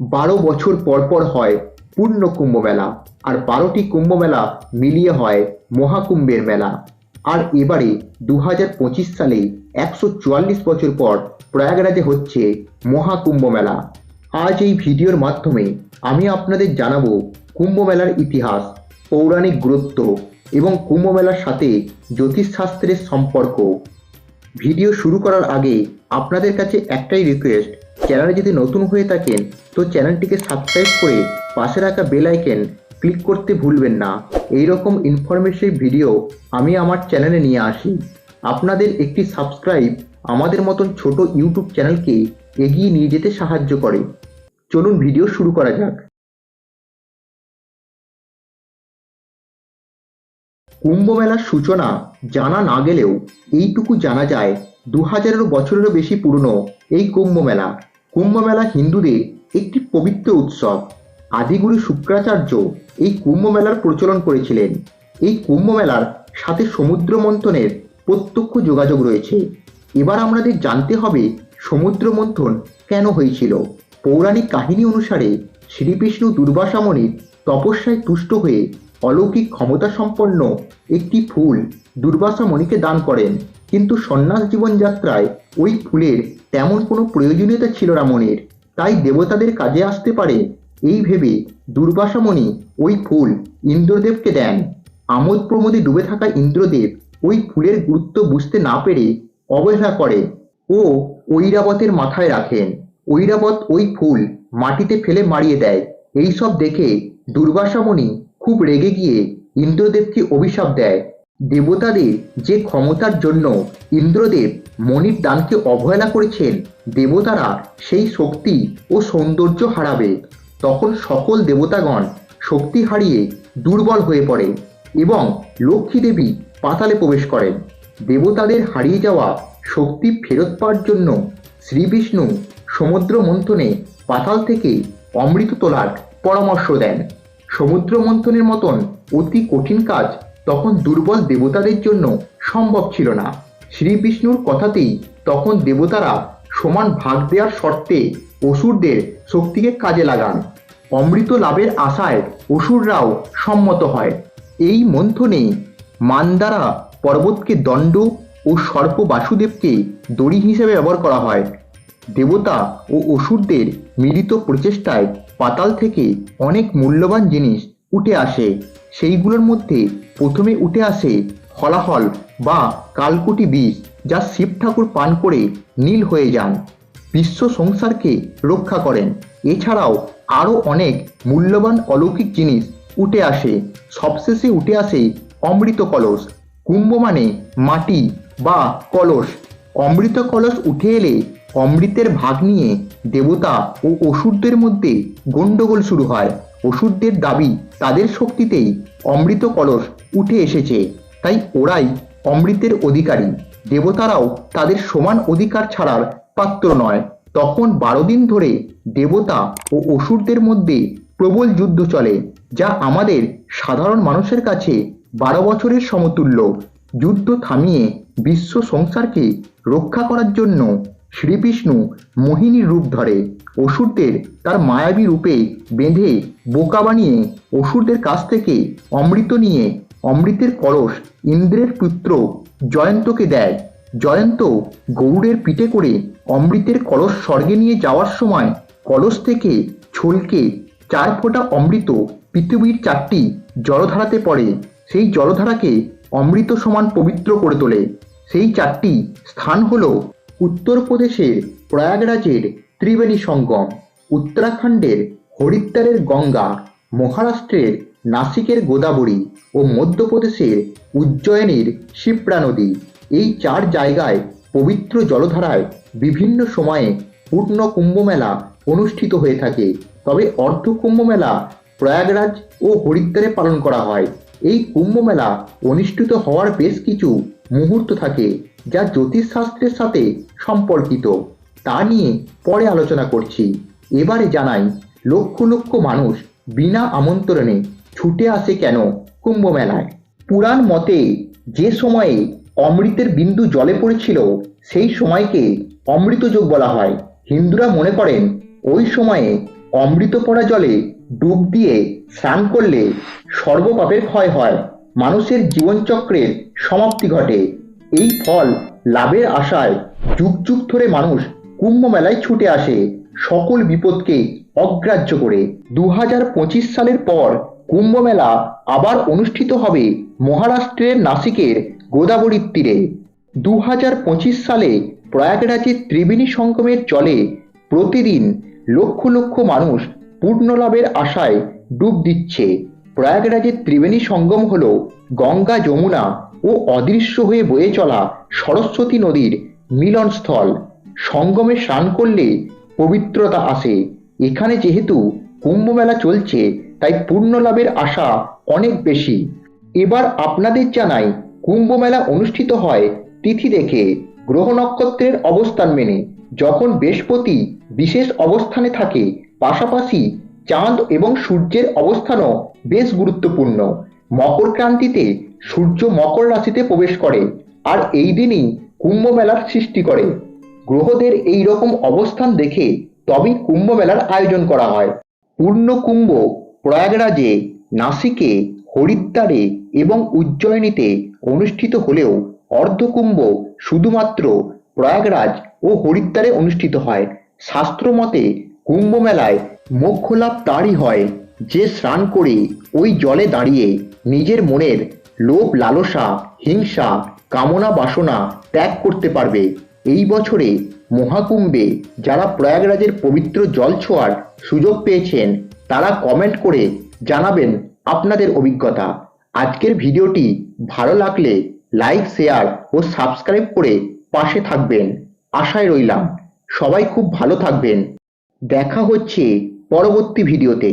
12 বছর পর পর হয় পূর্ণ কুম্ভ মেলা, আর 12টি কুম্ভ মেলা মিলিয়ে হয় মহাকুম্ভের মেলা। আর এবারে 2025 সালে 144 বছর পর প্রয়াগরাজে হচ্ছে মহাকুম্ভ মেলা। আজ এই ভিডিওর মাধ্যমে আমি আপনাদের জানাবো কুম্ভ মেলার ইতিহাস, পৌরাণিক গুরুত্ব এবং কুম্ভ মেলার সাথে জ্যোতিষশাস্ত্রের সম্পর্ক। ভিডিও শুরু করার আগে আপনাদের কাছে একটাই রিকোয়েস্ট, চ্যানেলে যদি নতুন হয়ে থাকেন তো চ্যানেলটিকে সাবস্ক্রাইব করে পাশে রাখা বেল আইকন ক্লিক করতে ভুলবেন না। এই রকম ইনফরমেটিভ ভিডিও আমি আমার চ্যানেলে নিয়ে আসি। আপনাদের একটি সাবস্ক্রাইব আমাদের মতন ছোট ইউটিউব চ্যানেলকে এগিয়ে নিয়ে যেতে সাহায্য করে। চলুন ভিডিও শুরু করা যাক। কুম্ভ মেলার সূচনা জানা না গেলেও এইটুকু জানা যায় 2000 বছরেরও বেশি পুরনো এই কুম্ভ মেলা। কুম্ভ মেলা হিন্দুদের একটি পবিত্র উৎসব। আদিগুরু শুক্রাচার্য এই কুম্ভ মেলার প্রচলন করেছিলেন। এই কুম্ভ মেলার সাথে সমুদ্র মন্থনের প্রত্যক্ষ যোগাযোগ রয়েছে। এবার আমাদের জানতে হবে সমুদ্র মন্থন কেন হয়েছিল। পৌরাণিক কাহিনী অনুসারে শ্রীবিষ্ণু দুর্বাসা মুনির তপস্যায় তুষ্ট হয়ে অলৌকিক ক্ষমতা সম্পন্ন একটি ফুল দুর্বাসা মুনিকে দান করেন, কিন্তু সন্ন্যাস জীবনযাত্রায় ওই ফুলের তেমন কোনো প্রয়োজনীয়তা ছিল না মুনির, তাই দেবতাদের কাজে আসতে পারে এই ভেবে দুর্বাসা মুনি ওই ফুল ইন্দ্রদেবকে দেন। আমোদ প্রমোদে ডুবে থাকা ইন্দ্রদেব ওই ফুলের গুরুত্ব বুঝতে না পেরে অবহেলা করে ও ঐরাবতের মাথায় রাখেন। ঐরাবত ওই ফুল মাটিতে ফেলে মারিয়ে দেয়। এইসব দেখে দুর্বাসা মুনি খুব রেগে গিয়ে ইন্দ্রদেবকে অভিশাপ দেয়। দেবতাদের যে ক্ষমতার জন্য ইন্দ্রদেব মণির দানকে অবহেলা করেছেন, দেবতারা সেই শক্তি ও সৌন্দর্য হারাবে। তখন সকল দেবতাগণ শক্তি হারিয়ে দুর্বল হয়ে পড়ে এবং লক্ষ্মী দেবী পাতালে প্রবেশ করেন। দেবতাদের হারিয়ে যাওয়া শক্তি ফেরত পাওয়ার জন্য শ্রীবিষ্ণু সমুদ্র মন্থনে পাতাল থেকে অমৃত তোলার পরামর্শ দেন। সমুদ্র মন্থনের মতন অতি কঠিন কাজ তখন দুর্বল দেবতাদের জন্য সম্ভব ছিল না। শ্রীবিষ্ণুর কথাতেই তখন দেবতারা সমান ভাগ দেওয়ার শর্তে অসুরদের শক্তিকে কাজে লাগান। অমৃত লাভের আশায় অসুররাও সম্মত হয়। এই মন্থনে মান্দারা পর্বতকে দণ্ড ও সর্প বাসুদেবকে দড়ি হিসেবে ব্যবহার করা হয়। দেবতা ও অসুরদের মিলিত প্রচেষ্টায় পাতাল থেকে অনেক মূল্যবান জিনিস উঠে আসে। সেইগুলোর মধ্যে প্রথমে উঠে আসে হলাহল বা কালকুটি বিষ, যা শিব ঠাকুর পান করে নীল হয়ে যান, বিশ্ব সংসারকে রক্ষা করেন। এছাড়াও আরও অনেক মূল্যবান অলৌকিক জিনিস উঠে আসে। সবশেষে উঠে আসে অমৃত কলস। কুম্ভ মানে মাটি বা কলস। অমৃত কলস উঠে এলে অমৃতের ভাগ নিয়ে দেবতা ও অসুরদের মধ্যে গন্ডগোল শুরু হয়। অসুরদের দাবি তাদের শক্তিতেই অমৃত কলস উঠে এসেছে, তাই ওরাই অমৃতের অধিকারী। দেবতারাও তাদের সমান অধিকার ছাড়ার পাত্র নয়। তখন 12 দিন ধরে দেবতা ও অসুরদের মধ্যে প্রবল যুদ্ধ চলে, যা আমাদের সাধারণ মানুষের কাছে 12 বছরের সমতুল্য। যুদ্ধ থামিয়ে বিশ্ব সংসারকে রক্ষা করার জন্য শ্রীবিষ্ণু মোহিনীর রূপ ধরে অসুরদের তার মায়াবী রূপে বেঁধে বোকা বানিয়ে অসুরদের কাছ থেকে অমৃত নিয়ে অমৃতের কলস ইন্দ্রের পুত্র জয়ন্তকে দেয়। জয়ন্ত গৌড়ের পিঠে করে অমৃতের কলস স্বর্গে নিয়ে যাওয়ার সময় কলস থেকে ছলকে 4 ফোঁটা অমৃত পৃথিবীর 4টি জলধারাতে পড়ে। সেই জলধারাকে অমৃত সমান পবিত্র করে তোলে। সেই 4টি স্থান হল উত্তরপ্রদেশের প্রয়াগরাজের ত্রিবেণী সঙ্গম, উত্তরাখণ্ডের হরিদ্বারের গঙ্গা, মহারাষ্ট্রের নাসিকের গোদাবরী ও মধ্যপ্রদেশের উজ্জয়িনীর শিপ্রা নদী। এই 4 জায়গায় পবিত্র জলধারায় বিভিন্ন সময়ে পূর্ণ কুম্ভ মেলা অনুষ্ঠিত হয়ে থাকে। তবে অর্ধ কুম্ভ মেলা প্রয়াগরাজ ও হরিদ্বারে পালন করা হয়। এই কুম্ভ মেলা অনুষ্ঠিত হওয়ার বেশ কিছু মুহূর্ত থাকে, যা জ্যোতিষশাস্ত্রের সাথে সম্পর্কিত। তা নিয়ে পরে আলোচনা করছি। এবারে জানাই লক্ষ লক্ষ মানুষ বিনা আমন্ত্রণে ছুটে আসে কেন কুম্ভ মেলায়। পুরাণ মতে যে সময়ে অমৃতের বিন্দু জলে পড়েছিল সেই সময়কে অমৃতযোগ বলা হয়। হিন্দুরা মনে করেন ওই সময়ে অমৃত পড়া জলে ডুব দিয়ে স্নান করলে সর্বপাপের ক্ষয় হয়, মানুষের জীবনচক্রের সমাপ্তি ঘটে। এই ফল লাভের আশায় যুগ যুগ ধরে মানুষ কুম্ভ মেলায় ছুটে আসে, সকল বিপদকে অগ্রাহ্য করে। 2025 সালের পর কুম্ভ মেলা আবার অনুষ্ঠিত হবে মহারাষ্ট্রের নাসিকের গোদাবরীর তীরে। 2025 সালে প্রয়াগরাজের ত্রিবেণী সঙ্গমের জলে প্রতিদিন লক্ষ লক্ষ মানুষ পূর্ণ লাভের আশায় ডুব দিচ্ছে। প্রয়াগরাজের ত্রিবেণী সঙ্গম হল গঙ্গা, যমুনা ও অদৃশ্য হয়ে বয়ে চলা সরস্বতী নদীর মিলনস্থল। সঙ্গমে স্নান করলে পবিত্রতা আসে। এখানে যেহেতু কুম্ভ মেলা চলছে, তাই পূর্ণ লাভের আশা অনেক বেশি। এবার আপনাদের জানাই, কুম্ভ মেলা অনুষ্ঠিত হয় তিথি দেখে, গ্রহ নক্ষত্রের অবস্থান মেনে। যখন বৃহস্পতি বিশেষ অবস্থানে থাকে, পাশাপাশি চাঁদ এবং সূর্যের অবস্থানও বেশ গুরুত্বপূর্ণ। মকর ক্রান্তিতে সূর্য মকর রাশিতে প্রবেশ করে, আর এই দিনই কুম্ভ মেলার সৃষ্টি করে। গ্রহদের এই রকম অবস্থান দেখে তবেই কুম্ভ মেলার আয়োজন করা হয়। পূর্ণ কুম্ভ প্রয়াগরাজে, নাসিকে, হরিদ্বারে এবং উজ্জয়িনীতে অনুষ্ঠিত হলেও অর্ধকুম্ভ শুধুমাত্র প্রয়াগরাজ ও হরিদ্বারে অনুষ্ঠিত হয়। শাস্ত্র মতে কুম্ভ মেলায় মোক্ষ লাভ তারই হয় যে স্নান করে ওই জলে দাঁড়িয়ে নিজের মনের লোভ, লালসা, হিংসা, কামনা, বাসনা ত্যাগ করতে পারবে। এই বছরে মহাকুম্ভে যারা প্রয়াগরাজের পবিত্র জল ছোঁয়ার সুযোগ পেয়েছেন, তারা কমেন্ট করে জানাবেন আপনাদের অভিজ্ঞতা। আজকের ভিডিওটি ভালো লাগলে লাইক, শেয়ার ও সাবস্ক্রাইব করে পাশে থাকবেন, আশায় রইলাম। সবাই খুব ভালো থাকবেন। দেখা হচ্ছে পরবর্তী ভিডিওতে।